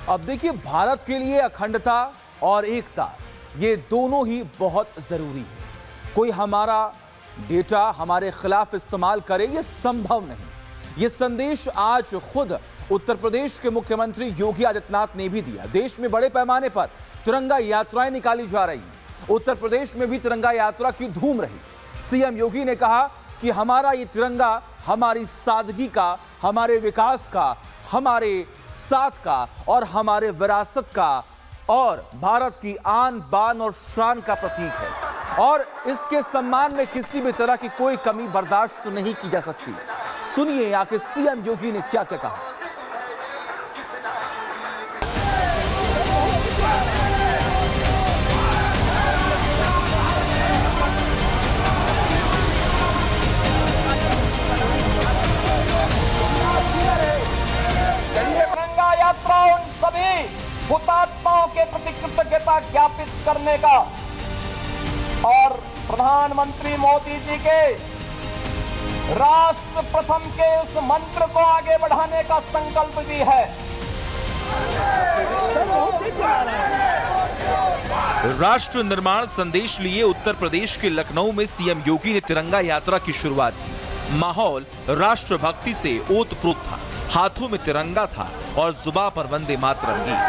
अब देखिए, भारत के लिए अखंडता और एकता ये दोनों ही बहुत जरूरी है। कोई हमारा डेटा हमारे खिलाफ इस्तेमाल करे ये संभव नहीं। ये संदेश आज खुद उत्तर प्रदेश के मुख्यमंत्री योगी आदित्यनाथ ने भी दिया। देश में बड़े पैमाने पर तिरंगा यात्राएं निकाली जा रही हैं। उत्तर प्रदेश में भी तिरंगा यात्रा की धूम रही। सीएम योगी ने कहा कि हमारा ये तिरंगा हमारी सादगी का, हमारे विकास का, हमारे साथ का और हमारे विरासत का और भारत की आन बान और शान का प्रतीक है और इसके सम्मान में किसी भी तरह की कोई कमी बर्दाश्त नहीं की जा सकती। सुनिए आखिर सीएम योगी ने क्या क्या कहा। तिरंगा यात्रा उन सभी हुतात्माओं के प्रति कृतज्ञता ज्ञापित करने का और प्रधानमंत्री मोदी जी के राष्ट्र प्रथम के उस मंत्र को आगे बढ़ाने का संकल्प भी है। राष्ट्र निर्माण संदेश लिए उत्तर प्रदेश के लखनऊ में सीएम योगी ने तिरंगा यात्रा की शुरुआत की। माहौल राष्ट्रभक्ति से ओतप्रोत था। हाथों में तिरंगा था और जुबां पर वंदे मातरम गीत।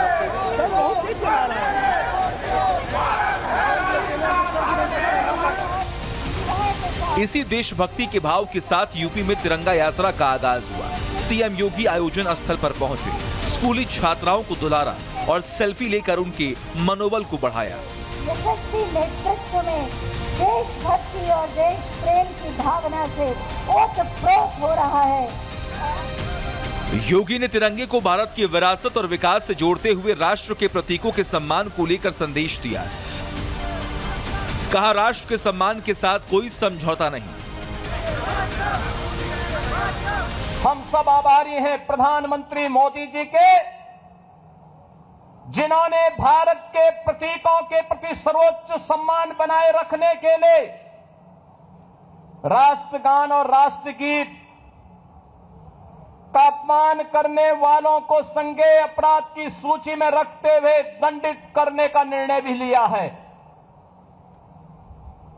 इसी देशभक्ति के भाव के साथ यूपी में तिरंगा यात्रा का आगाज हुआ। सीएम योगी आयोजन स्थल पर पहुंचे, स्कूली छात्राओं को दुलारा और सेल्फी लेकर उनके मनोबल को बढ़ाया। यशस्वी नेतृत्व में देशभक्ति और देश प्रेम की भावना से ओतप्रोत हो रहा है। योगी ने तिरंगे को भारत की विरासत और विकास से जोड़ते हुए राष्ट्र के प्रतीकों के सम्मान को लेकर संदेश दिया। कहा, राष्ट्र के सम्मान के साथ कोई समझौता नहीं। हम सब आभारी हैं प्रधानमंत्री मोदी जी के, जिन्होंने भारत के प्रतीकों के प्रति सर्वोच्च सम्मान बनाए रखने के लिए राष्ट्रगान और राष्ट्रगीत का अपमान करने वालों को संज्ञेय अपराध की सूची में रखते हुए दंडित करने का निर्णय भी लिया है।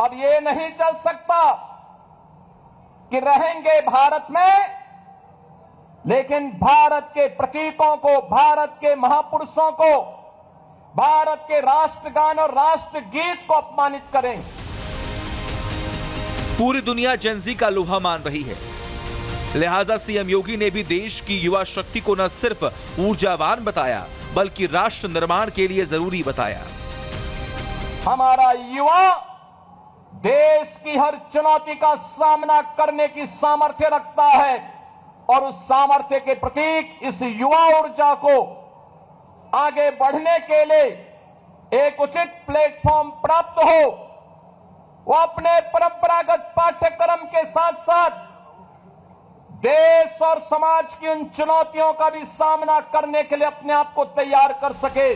अब ये नहीं चल सकता कि रहेंगे भारत में, लेकिन भारत के प्रतीकों को, भारत के महापुरुषों को, भारत के राष्ट्रगान और राष्ट्रगीत को अपमानित करें। पूरी दुनिया जेनजी का लोहा मान रही है, लिहाजा सीएम योगी ने भी देश की युवा शक्ति को न सिर्फ ऊर्जावान बताया बल्कि राष्ट्र निर्माण के लिए जरूरी बताया। हमारा युवा देश की हर चुनौती का सामना करने की सामर्थ्य रखता है और उस सामर्थ्य के प्रतीक इस युवा ऊर्जा को आगे बढ़ने के लिए एक उचित प्लेटफॉर्म प्राप्त हो। वो अपने परंपरागत पाठ्यक्रम के साथ साथ देश और समाज की उन चुनौतियों का भी सामना करने के लिए अपने आप को तैयार कर सके।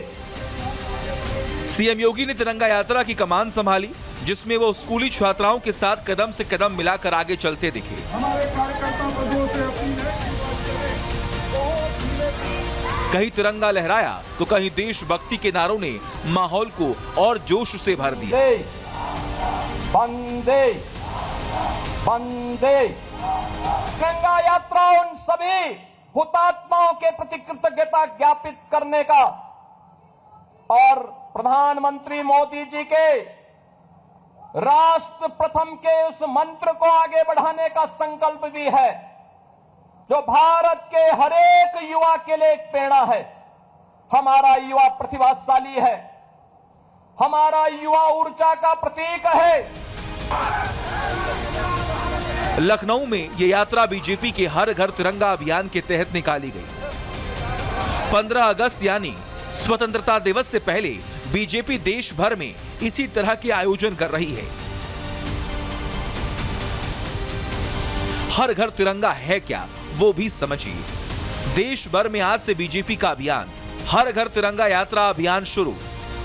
सीएम योगी ने तिरंगा यात्रा की कमान संभाली, जिसमें वो स्कूली छात्राओं के साथ कदम से कदम मिलाकर आगे चलते दिखे। कहीं तिरंगा लहराया तो कहीं देशभक्ति के नारों ने माहौल को और जोश से भर दिया। वंदे वंदे। तिरंगा यात्रा उन सभी हुतात्माओं के प्रति कृतज्ञता ज्ञापित करने का और प्रधानमंत्री मोदी जी के राष्ट्र प्रथम के उस मंत्र को आगे बढ़ाने का संकल्प भी है, जो भारत के हर एक युवा के लिए एक प्रेरणा है। हमारा युवा प्रतिभाशाली है, हमारा युवा ऊर्जा का प्रतीक है। लखनऊ में यह यात्रा बीजेपी के हर घर तिरंगा अभियान के तहत निकाली गई। 15 अगस्त यानी स्वतंत्रता दिवस से पहले बीजेपी देश भर में इसी तरह के आयोजन कर रही है। हर घर तिरंगा है क्या, वो भी समझिए। देश भर में आज से बीजेपी का अभियान हर घर तिरंगा यात्रा अभियान शुरू।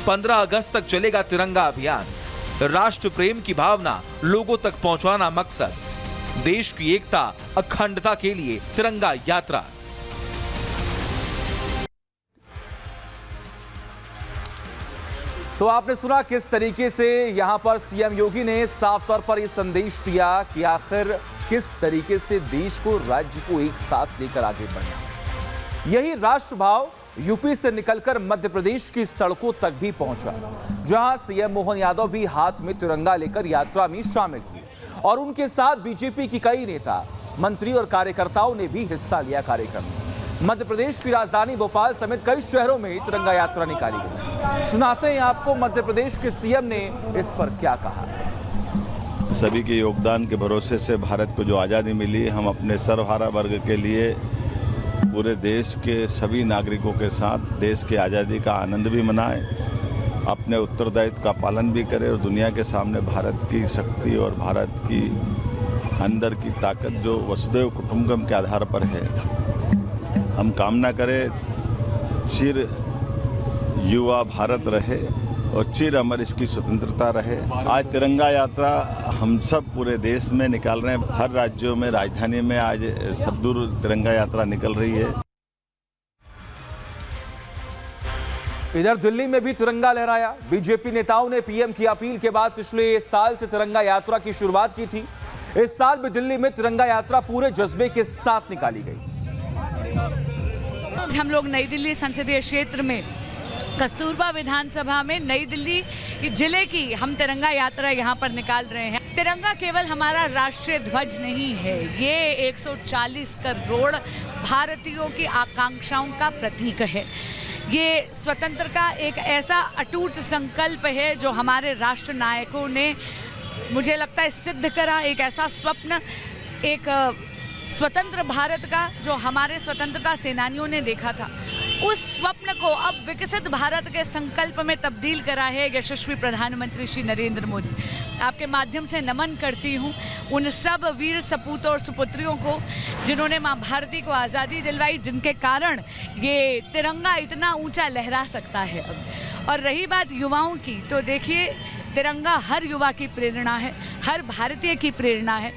15 अगस्त तक चलेगा तिरंगा अभियान। राष्ट्र प्रेम की भावना लोगों तक पहुंचाना मकसद। देश की एकता, अखंडता के लिए तिरंगा यात्रा। तो आपने सुना किस तरीके से यहां पर सीएम योगी ने साफ तौर पर यह संदेश दिया कि आखिर किस तरीके से देश को, राज्य को एक साथ लेकर आगे बढ़ना। यही राष्ट्रभाव यूपी से निकलकर मध्य प्रदेश की सड़कों तक भी पहुंचा, जहां सीएम मोहन यादव भी हाथ में तिरंगा लेकर यात्रा में शामिल हुए और उनके साथ बीजेपी की कई नेता, मंत्री और कार्यकर्ताओं ने भी हिस्सा लिया कार्यक्रम में। मध्य प्रदेश की राजधानी भोपाल समेत कई शहरों में तिरंगा यात्रा निकाली गई। सुनाते हैं आपको मध्य प्रदेश के सीएम ने इस पर क्या कहा। सभी के योगदान के भरोसे से भारत को जो आज़ादी मिली, हम अपने सर्वहारा वर्ग के लिए पूरे देश के सभी नागरिकों के साथ देश की आज़ादी का आनंद भी मनाएं, अपने उत्तरदायित्व का पालन भी करें और दुनिया के सामने भारत की शक्ति और भारत की अंदर की ताकत जो वसुधैव कुटुंबकम के आधार पर है, हम कामना करें चिर युवा भारत रहे और चिर अमर इसकी स्वतंत्रता रहे। आज तिरंगा यात्रा हम सब पूरे देश में निकाल रहे हैं, हर राज्यों में, राजधानी में आज सब दूर तिरंगा यात्रा निकल रही है। इधर दिल्ली में भी तिरंगा लहराया। बीजेपी नेताओं ने पीएम की अपील के बाद पिछले साल से तिरंगा यात्रा की शुरुआत की थी। इस साल भी दिल्ली में तिरंगा यात्रा पूरे जज्बे के साथ निकाली गई। हम लोग नई दिल्ली संसदीय क्षेत्र में कस्तूरबा विधानसभा में नई दिल्ली जिले की हम तिरंगा यात्रा यहाँ पर निकाल रहे हैं। तिरंगा केवल हमारा राष्ट्रीय ध्वज नहीं है, ये 140 करोड़ भारतीयों की आकांक्षाओं का प्रतीक है। ये स्वतंत्र का एक ऐसा अटूट संकल्प है जो हमारे राष्ट्र नायकों ने, मुझे लगता है, सिद्ध करा। एक ऐसा स्वप्न, एक स्वतंत्र भारत का जो हमारे स्वतंत्रता सेनानियों ने देखा था, उस स्वप्न को अब विकसित भारत के संकल्प में तब्दील करा है यशस्वी प्रधानमंत्री श्री नरेंद्र मोदी। आपके माध्यम से नमन करती हूँ उन सब वीर सपूतों और सुपुत्रियों को जिन्होंने माँ भारती को आज़ादी दिलवाई, जिनके कारण ये तिरंगा इतना ऊंचा लहरा सकता है अब। और रही बात युवाओं की, तो देखिए तिरंगा हर युवा की प्रेरणा है, हर भारतीय की प्रेरणा है।